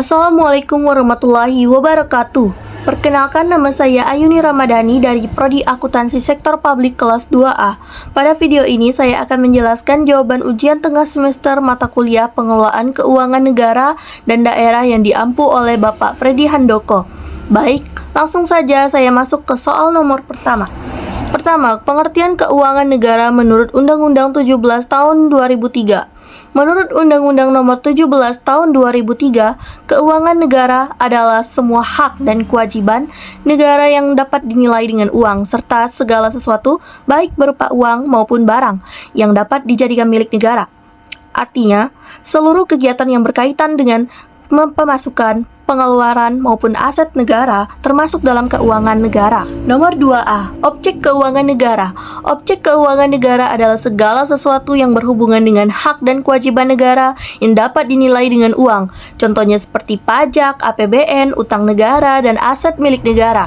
Assalamualaikum warahmatullahi wabarakatuh. Perkenalkan, nama saya Ayuni Ramadhani dari Prodi Akuntansi Sektor Publik kelas 2A. Pada video ini saya akan menjelaskan jawaban ujian tengah semester mata kuliah Pengelolaan Keuangan Negara dan Daerah yang diampu oleh Bapak Freddy Handoko. Baik, langsung saja saya masuk ke soal nomor pertama. Pertama, pengertian keuangan negara menurut Undang-Undang 17 tahun 2003. Menurut Undang-Undang Nomor 17 Tahun 2003, keuangan negara adalah semua hak dan kewajiban negara yang dapat dinilai dengan uang, serta segala sesuatu, baik berupa uang maupun barang, yang dapat dijadikan milik negara. Artinya, seluruh kegiatan yang berkaitan dengan pemasukan, pengeluaran, maupun aset negara termasuk dalam keuangan negara. Nomor 2A. Objek keuangan negara. Objek keuangan negara adalah segala sesuatu yang berhubungan dengan hak dan kewajiban negara yang dapat dinilai dengan uang. Contohnya seperti pajak, APBN, utang negara, dan aset milik negara.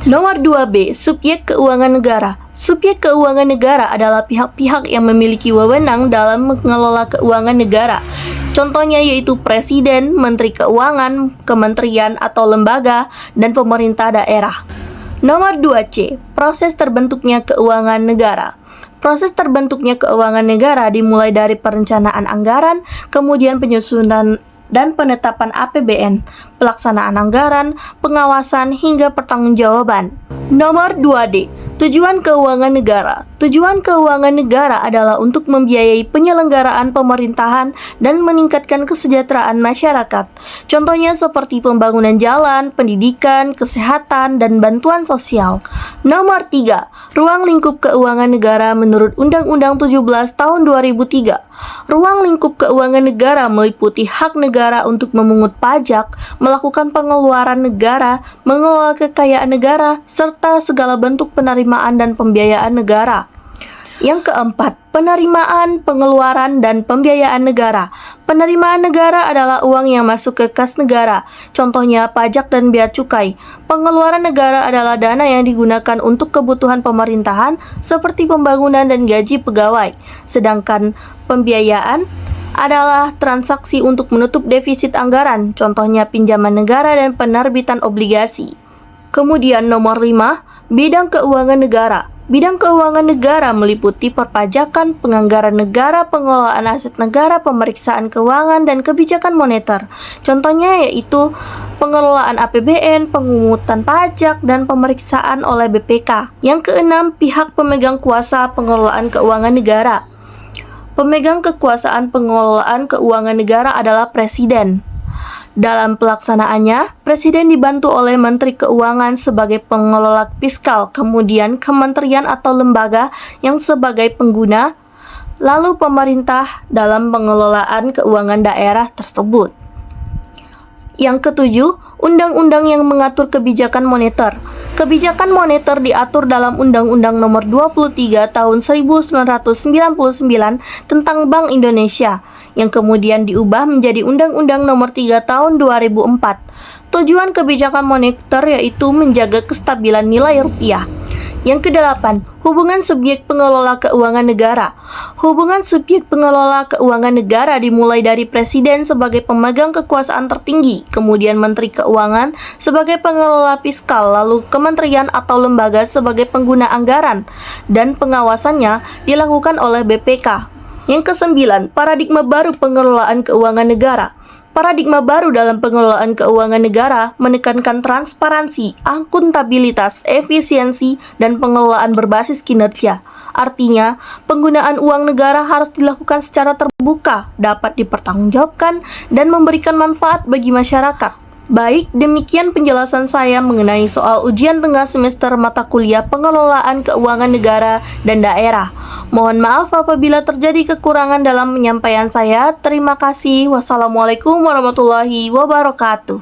Nomor 2B. Subjek keuangan negara. Subjek keuangan negara adalah pihak-pihak yang memiliki wewenang dalam mengelola keuangan negara. Contohnya yaitu Presiden, Menteri Keuangan, Kementerian atau lembaga, dan pemerintah daerah. Nomor 2C. Proses terbentuknya keuangan negara. Proses terbentuknya keuangan negara dimulai dari perencanaan anggaran, kemudian penyusunan dan penetapan APBN, pelaksanaan anggaran, pengawasan, hingga pertanggungjawaban. Nomor 2D. Tujuan keuangan negara. Tujuan keuangan negara adalah untuk membiayai penyelenggaraan pemerintahan dan meningkatkan kesejahteraan masyarakat. Contohnya seperti pembangunan jalan, pendidikan, kesehatan, dan bantuan sosial. Nomor 3. Ruang lingkup keuangan negara menurut Undang-Undang 17 Tahun 2003. Ruang lingkup keuangan negara meliputi hak negara untuk memungut pajak, melakukan pengeluaran negara, mengelola kekayaan negara, serta segala bentuk penerimaan dan pembiayaan negara. Yang keempat, penerimaan, pengeluaran, dan pembiayaan negara. Penerimaan negara adalah uang yang masuk ke kas negara, contohnya pajak dan bea cukai. Pengeluaran negara adalah dana yang digunakan untuk kebutuhan pemerintahan seperti pembangunan dan gaji pegawai. Sedangkan pembiayaan adalah transaksi untuk menutup defisit anggaran, contohnya pinjaman negara dan penerbitan obligasi. Kemudian nomor 5, bidang keuangan negara. Bidang keuangan negara meliputi perpajakan, penganggaran negara, pengelolaan aset negara, pemeriksaan keuangan, dan kebijakan moneter. Contohnya yaitu pengelolaan APBN, pemungutan pajak, dan pemeriksaan oleh BPK. Yang keenam, pihak pemegang kuasa pengelolaan keuangan negara. Pemegang kekuasaan pengelolaan keuangan negara adalah Presiden. Dalam pelaksanaannya, Presiden dibantu oleh Menteri Keuangan sebagai pengelola fiskal, kemudian kementerian atau lembaga yang sebagai pengguna, lalu pemerintah dalam pengelolaan keuangan daerah tersebut. Yang ketujuh, undang-undang yang mengatur kebijakan moneter. Kebijakan moneter diatur dalam Undang-Undang Nomor 23 Tahun 1999 tentang Bank Indonesia, yang kemudian diubah menjadi Undang-Undang Nomor 3 Tahun 2004. Tujuan kebijakan moneter yaitu menjaga kestabilan nilai rupiah. Yang kedelapan, hubungan subjek pengelola keuangan negara. Hubungan subjek pengelola keuangan negara dimulai dari Presiden sebagai pemegang kekuasaan tertinggi, kemudian Menteri Keuangan sebagai pengelola fiskal, lalu kementerian atau lembaga sebagai pengguna anggaran, dan pengawasannya dilakukan oleh BPK. Yang kesembilan, paradigma baru pengelolaan keuangan negara. Paradigma baru dalam pengelolaan keuangan negara menekankan transparansi, akuntabilitas, efisiensi, dan pengelolaan berbasis kinerja. Artinya, penggunaan uang negara harus dilakukan secara terbuka, dapat dipertanggungjawabkan, dan memberikan manfaat bagi masyarakat. Baik, demikian penjelasan saya mengenai soal ujian tengah semester mata kuliah Pengelolaan Keuangan Negara dan Daerah. Mohon maaf apabila terjadi kekurangan dalam penyampaian saya. Terima kasih. Wassalamualaikum warahmatullahi wabarakatuh.